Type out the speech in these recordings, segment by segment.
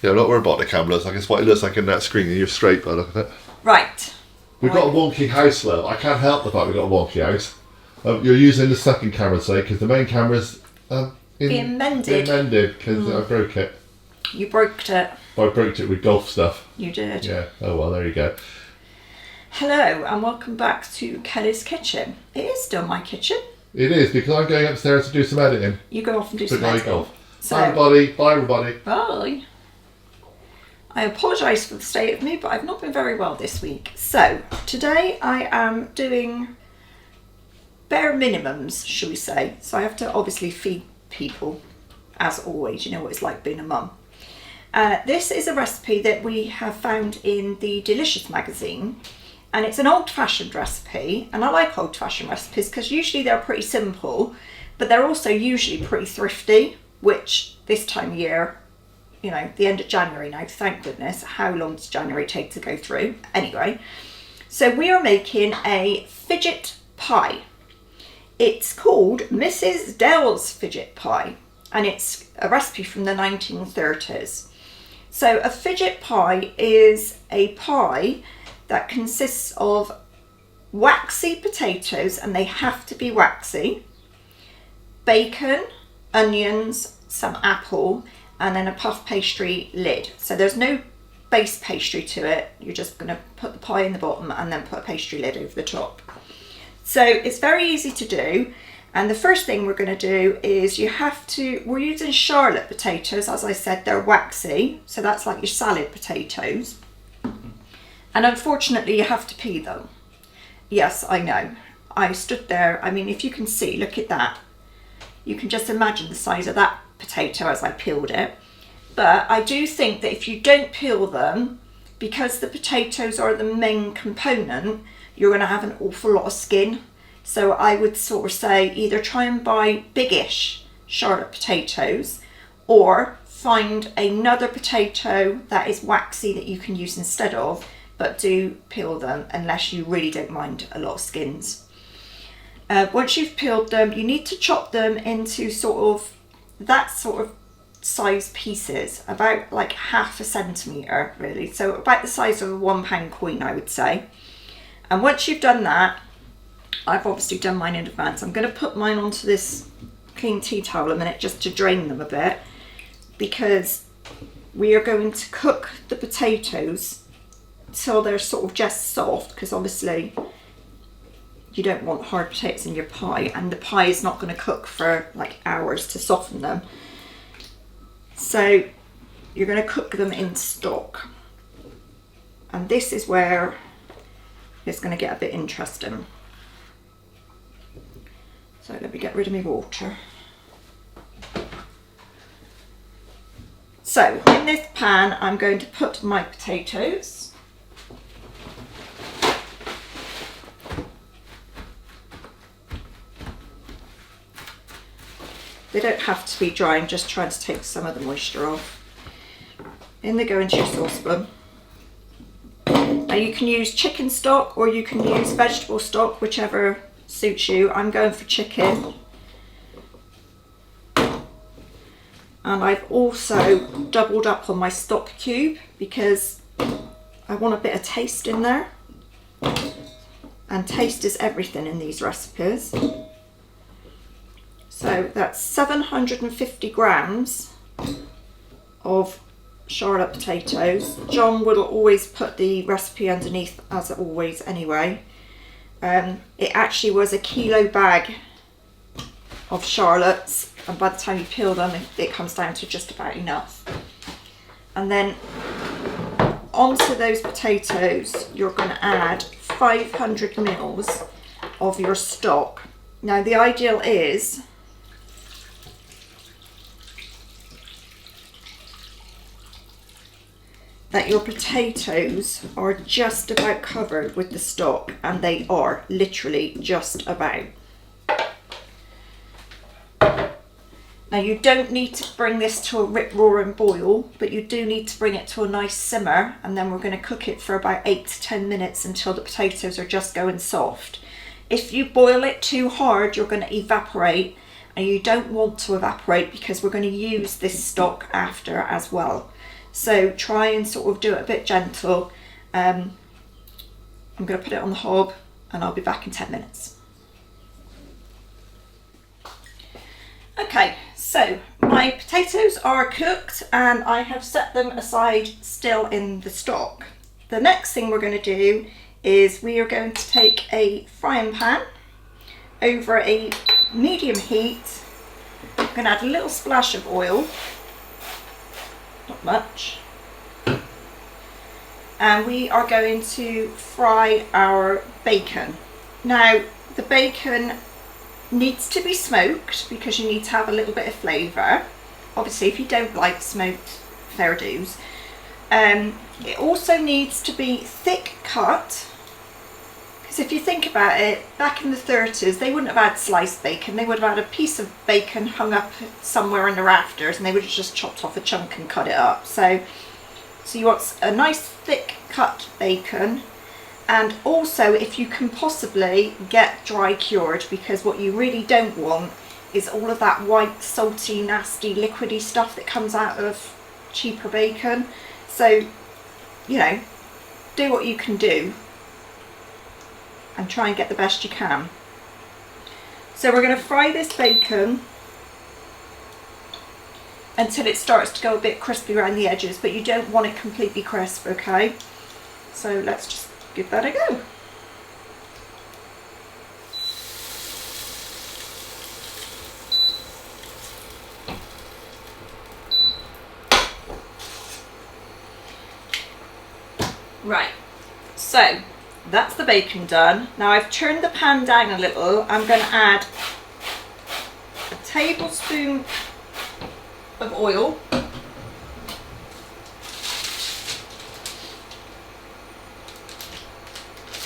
Yeah, I'm not worried about the camera. Looks like it's what it looks like in that screen, and you're straight by looking at it. Right. We've got a wonky house, love. I can't help the fact we've got a wonky house. You're using the second camera today because the main camera's being mended. Because I broke it. You broke it. I broke it with golf stuff. You did. Yeah. Oh well, there you go. Hello and welcome back to Kelly's kitchen. It is still my kitchen. It is because I'm going upstairs to do some editing. You go off and do some editing. Golf. So, bye everybody. Bye everybody. Bye. I apologise for the state of me, but I've not been very well this week. So today I am doing bare minimums, shall we say. So I have to obviously feed people, as always. You know what it's like being a mum. This is a recipe that we have found in the Delicious magazine, and it's an old-fashioned recipe, and I like old-fashioned recipes because usually they're pretty simple, but they're also usually pretty thrifty, which this time of year, you know, the end of January now, thank goodness. How long does January take to go through? Anyway, so we are making a fidget pie. It's called Mrs. Dell's Fidget Pie, and it's a recipe from the 1930s. So a fidget pie is a pie that consists of waxy potatoes, and they have to be waxy, bacon, onions, some apple, and then a puff pastry lid. So there's no base pastry to it. You're just going to put the pie in the bottom and then put a pastry lid over the top. So it's very easy to do. And the first thing we're going to do is we're using Charlotte potatoes. As I said, they're waxy. So that's like your salad potatoes. And unfortunately, you have to peel them. Yes, I know. I stood there. I mean, if you can see, look at that. You can just imagine the size of that potato as I peeled it. But I do think that if you don't peel them, because the potatoes are the main component, you're going to have an awful lot of skin. So I would sort of say either try and buy biggish Charlotte potatoes, or find another potato that is waxy that you can use instead of, but do peel them unless you really don't mind a lot of skins. Once you've peeled them, you need to chop them into that sort of size pieces, about like 1/2 centimetre really, so about the size of a £1 coin, I would say. And once you've done that, I've obviously done mine in advance. I'm going to put mine onto this clean tea towel a minute just to drain them a bit, because we are going to cook the potatoes till they're sort of just soft, because obviously you don't want hard potatoes in your pie, and the pie is not going to cook for like hours to soften them. So you're going to cook them in stock, and this is where it's going to get a bit interesting. So let me get rid of my water. So in this pan I'm going to put my potatoes. They don't have to be dry, I'm just trying to take some of the moisture off. In they go into your saucepan. Now you can use chicken stock or you can use vegetable stock, whichever suits you. I'm going for chicken. And I've also doubled up on my stock cube because I want a bit of taste in there. And taste is everything in these recipes. So that's 750 grams of Charlotte potatoes. John will always put the recipe underneath, as always anyway. It actually was a kilo bag of Charlottes, and by the time you peel them it comes down to just about enough. And then onto those potatoes you're going to add 500 mils of your stock. Now the ideal is that your potatoes are just about covered with the stock, and they are literally just about. Now you don't need to bring this to a rip-roaring boil, but you do need to bring it to a nice simmer, and then we're going to cook it for about 8 to 10 minutes until the potatoes are just going soft. If you boil it too hard, you're going to evaporate, and you don't want to evaporate because we're going to use this stock after as well. So try and sort of do it a bit gentle. I'm going to put it on the hob and I'll be back in 10 minutes. Okay, so my potatoes are cooked and I have set them aside still in the stock. The next thing we're going to do is we are going to take a frying pan over a medium heat. I'm going to add a little splash of oil, not much, and we are going to fry our bacon. Now the bacon needs to be smoked because you need to have a little bit of flavour. Obviously if you don't like smoked, fair dues. It also needs to be thick cut, because if you think about it, back in the 30s they wouldn't have had sliced bacon, they would have had a piece of bacon hung up somewhere in the rafters and they would have just chopped off a chunk and cut it up. So you want a nice thick cut bacon. And also if you can possibly get dry cured, because what you really don't want is all of that white salty nasty liquidy stuff that comes out of cheaper bacon. So, you know, do what you can do and try and get the best you can. So we're going to fry this bacon until it starts to go a bit crispy around the edges, but you don't want it completely crisp, okay? So let's just give that a go. Right, so that's the bacon done. Now I've turned the pan down a little. I'm going to add a tablespoon of oil,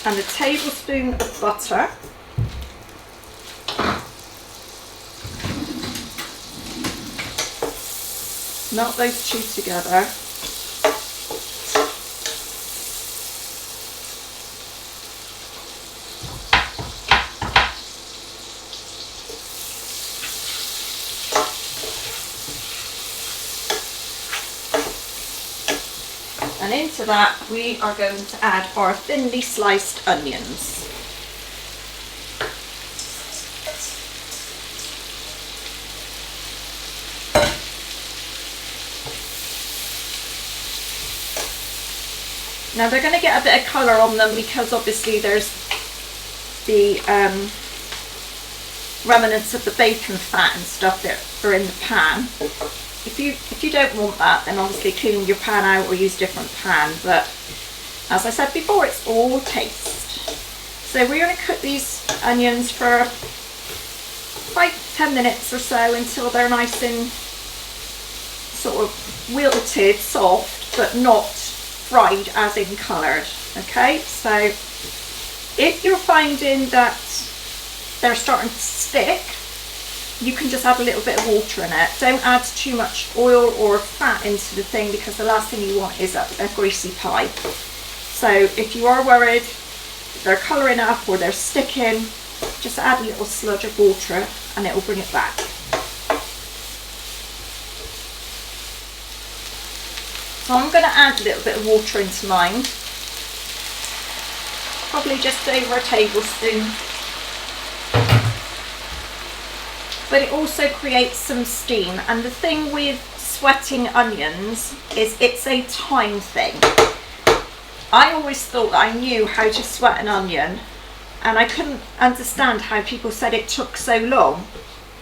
and a tablespoon of butter, melt those two together. And into that we are going to add our thinly sliced onions. Now they're going to get a bit of colour on them because obviously there's the remnants of the bacon fat and stuff that are in the pan. If you don't want that, then obviously clean your pan out or use a different pan, but as I said before, it's all taste. So we're going to cook these onions for 5-10 minutes or so until they're nice and sort of wilted, soft, but not fried as in coloured. Okay, so if you're finding that they're starting to stick, you can just add a little bit of water in it. Don't add too much oil or fat into the thing, because the last thing you want is a greasy pie. So if you are worried they're colouring up or they're sticking, just add a little sludge of water and it will bring it back. So I'm going to add a little bit of water into mine, probably just over a tablespoon. But it also creates some steam, and the thing with sweating onions is it's a time thing. I always thought I knew how to sweat an onion, and I couldn't understand how people said it took so long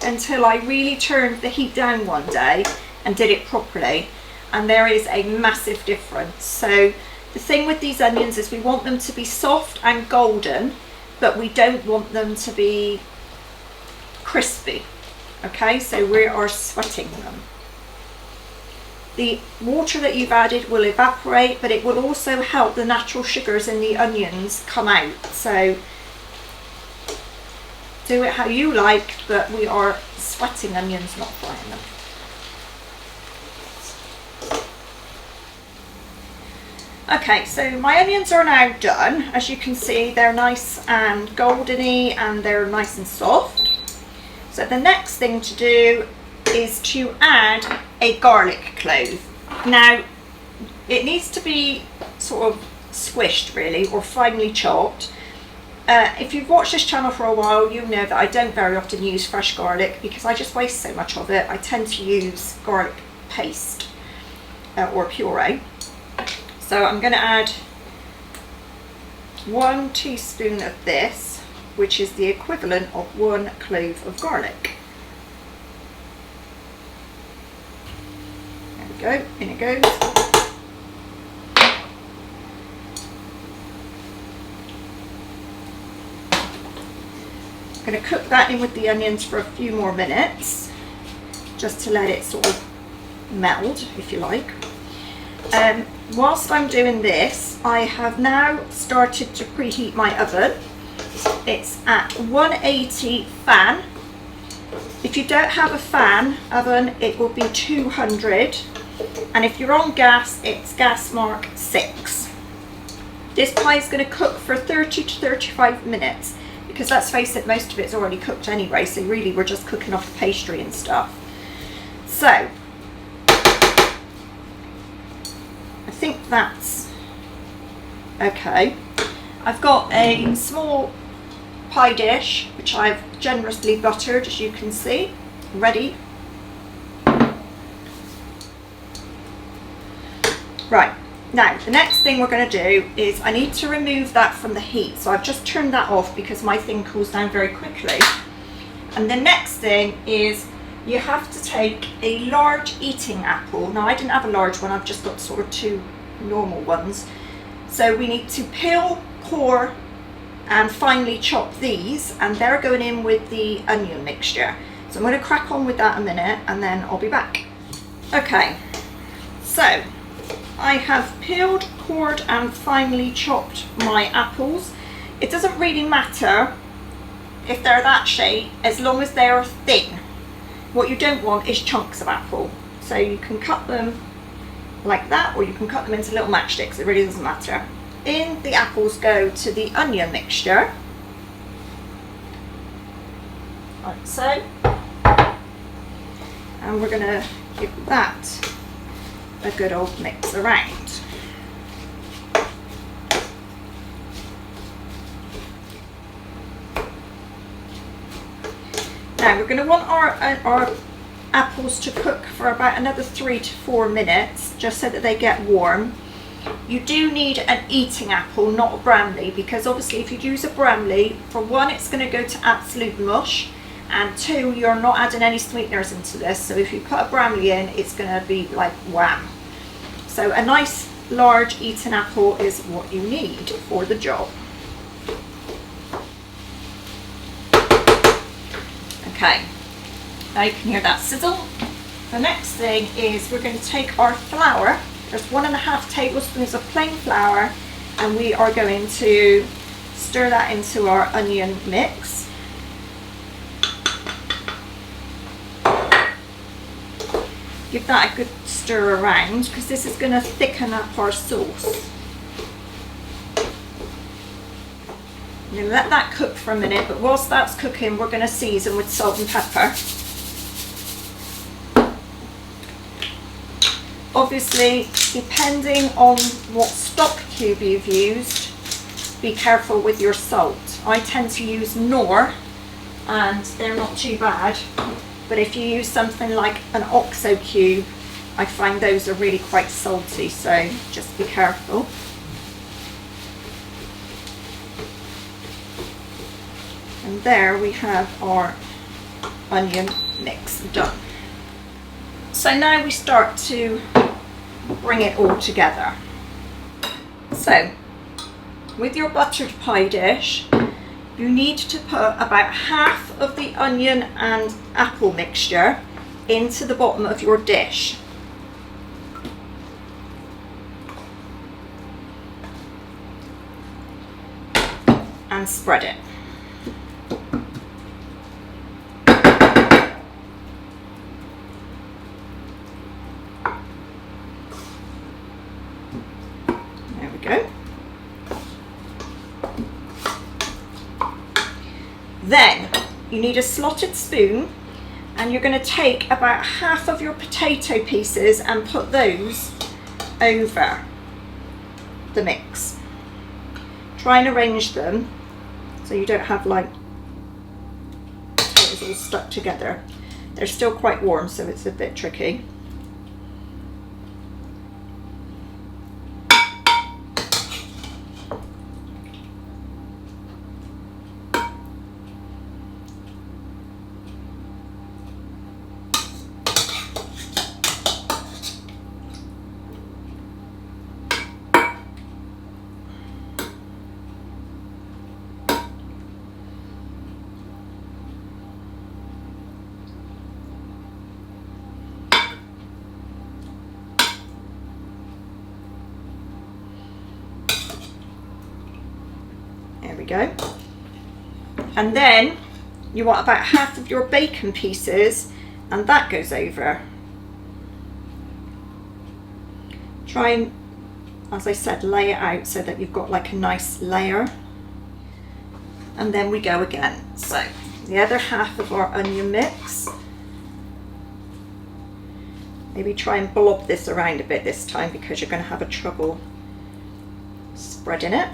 until I really turned the heat down one day and did it properly, and there is a massive difference. So the thing with these onions is we want them to be soft and golden, but we don't want them to be crispy. Okay, so we are sweating them. The water that you've added will evaporate, but it will also help the natural sugars in the onions come out. So do it how you like, but we are sweating onions, not frying them. Okay, so my onions are now done. As you can see, they're nice and goldeny and they're nice and soft. So the next thing to do is to add a garlic clove. Now, it needs to be sort of squished really, or finely chopped. If you've watched this channel for a while, you know that I don't very often use fresh garlic because I just waste so much of it. I tend to use garlic paste or puree. So I'm going to add 1 teaspoon of this, which is the equivalent of 1 clove of garlic. There we go, in it goes. I'm going to cook that in with the onions for a few more minutes, just to let it sort of meld, if you like. Whilst I'm doing this, I have now started to preheat my oven. It's at 180 fan. If you don't have a fan oven, it will be 200, and if you're on gas, it's gas mark 6. This pie is going to cook for 30 to 35 minutes because, let's face it, most of it's already cooked anyway, so really we're just cooking off the pastry and stuff. So I think that's okay. I've got a small pie dish which I've generously buttered, as you can see, ready. Right, now the next thing we're going to do is I need to remove that from the heat, so I've just turned that off because my thing cools down very quickly. And the next thing is you have to take a large eating apple. Now I didn't have a large one, I've just got sort of 2 normal ones. So we need to peel, core and finely chop these, and they're going in with the onion mixture. So I'm going to crack on with that a minute and then I'll be back. Okay, so I have peeled, cored and finely chopped my apples. It doesn't really matter if they're that shape as long as they're thin. What you don't want is chunks of apple. So you can cut them like that, or you can cut them into little matchsticks, it really doesn't matter. In the apples go to the onion mixture, like so, and we're going to give that a good old mix around. Now we're going to want our apples to cook for about another 3 to 4 minutes, just so that they get warm. You do need an eating apple, not a Bramley, because obviously if you use a Bramley, for one, it's going to go to absolute mush, and 2, you're not adding any sweeteners into this, so if you put a Bramley in, it's going to be like wham. So a nice large eating apple is what you need for the job. Okay, now you can hear that sizzle. The next thing is we're going to take our flour. There's 1.5 tablespoons of plain flour, and we are going to stir that into our onion mix. Give that a good stir around because this is going to thicken up our sauce. I'm going to let that cook for a minute, but whilst that's cooking, we're going to season with salt and pepper. Obviously, depending on what stock cube you've used, be careful with your salt. I tend to use Knorr, and they're not too bad. But if you use something like an OXO cube, I find those are really quite salty, so just be careful. And there we have our onion mix done. So now we start to bring it all together. So with your buttered pie dish, you need to put about half of the onion and apple mixture into the bottom of your dish. And spread it. There we go. Then you need a slotted spoon, and you're going to take about half of your potato pieces and put those over the mix. Try and arrange them so you don't have like potatoes all stuck together. They're still quite warm, so it's a bit tricky. There we go. And then you want about half of your bacon pieces, and that goes over. Try and, as I said, lay it out so that you've got like a nice layer. And then we go again. So the other half of our onion mix. Maybe try and blob this around a bit this time because you're going to have a trouble spreading it.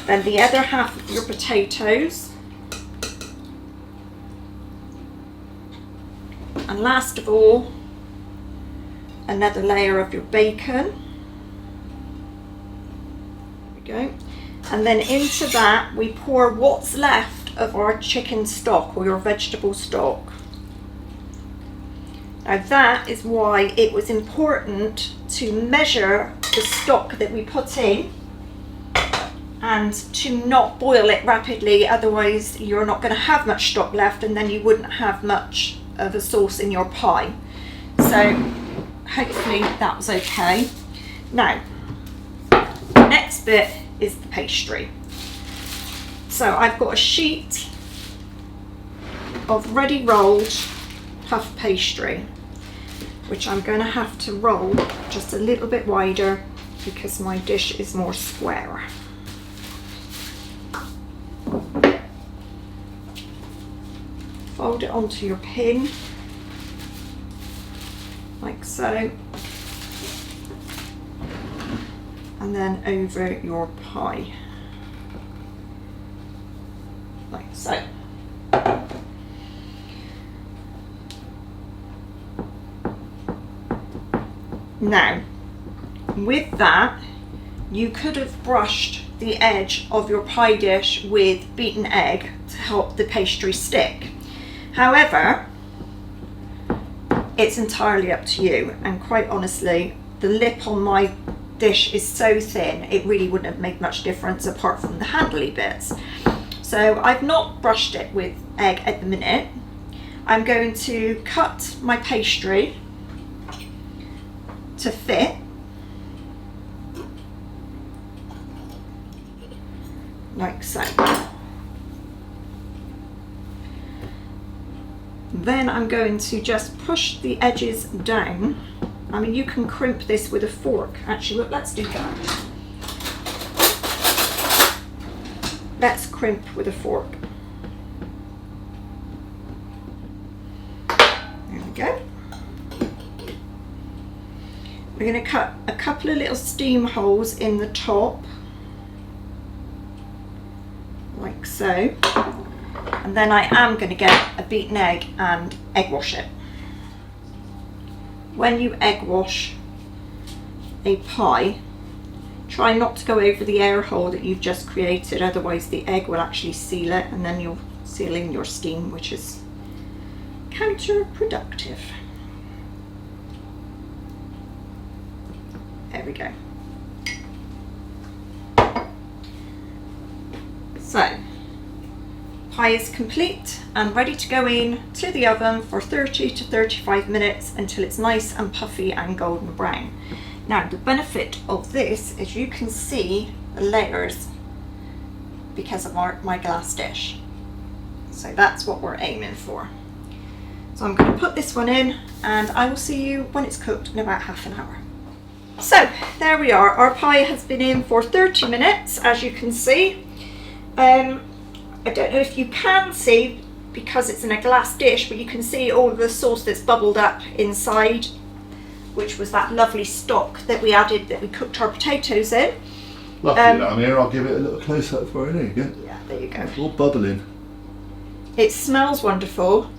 Then the other half of your potatoes. And last of all, another layer of your bacon. There we go. And then into that we pour what's left of our chicken stock or your vegetable stock. Now that is why it was important to measure the stock that we put in and to not boil it rapidly, otherwise you're not going to have much stock left and then you wouldn't have much of a sauce in your pie. So hopefully that was okay. Now, next bit is the pastry. So I've got a sheet of ready rolled puff pastry, which I'm going to have to roll just a little bit wider because my dish is more square. Fold it onto your pin, like so, and then over your pie, like so. Now, with that, you could have brushed the edge of your pie dish with beaten egg to help the pastry stick. However, it's entirely up to you, and quite honestly, the lip on my dish is so thin it really wouldn't have made much difference apart from the handly bits. So I've not brushed it with egg at the minute. I'm going to cut my pastry to fit. Like so. Then I'm going to just push the edges down. I mean, you can crimp this with a fork. Actually, look, let's do that. Let's crimp with a fork. There we go. We're going to cut a couple of little steam holes in the top, like so. And then I am going to get a beaten egg and egg wash it. When you egg wash a pie, try not to go over the air hole that you've just created, otherwise the egg will actually seal it and then you'll seal in your steam, which is counterproductive. There we go. So, pie is complete and ready to go in to the oven for 30 to 35 minutes until it's nice and puffy and golden brown. Now, the benefit of this is you can see the layers because of my glass dish. So that's what we're aiming for. So I'm going to put this one in and I will see you when it's cooked in about half an hour. So there we are. Our pie has been in for 30 minutes, as you can see. I don't know if you can see because it's in a glass dish, but you can see all of the sauce that's bubbled up inside. which was that lovely stock that we added, that we cooked our potatoes in. Lovely down here. I'll give it a little close up for you. There you go. Yeah, there you go. It's all bubbling. It smells wonderful.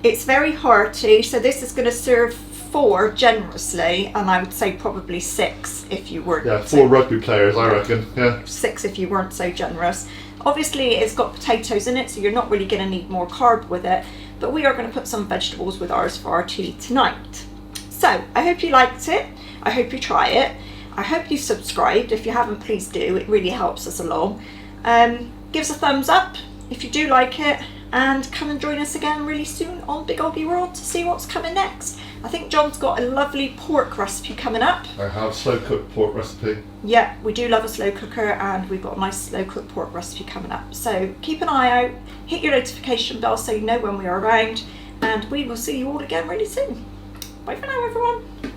It's very hearty, so this is going to serve 4 generously, and I would say probably 6 if you weren't. Yeah, 4 rugby players, I reckon. Yeah. 6 if you weren't so generous. Obviously, it's got potatoes in it, so you're not really going to need more carb with it. But we are going to put some vegetables with ours for our tea tonight. So I hope you liked it. I hope you try it. I hope you subscribed. If you haven't, please do. It really helps us along. Give us a thumbs up if you do like it, and come and join us again really soon on Big OGGIE World to see what's coming next. I think John's got a lovely pork recipe coming up. I have slow cooked pork recipe. Yeah, we do love a slow cooker, and we've got a nice slow cooked pork recipe coming up. So keep an eye out, hit your notification bell so you know when we are around, and we will see you all again really soon. Bye for now, everyone.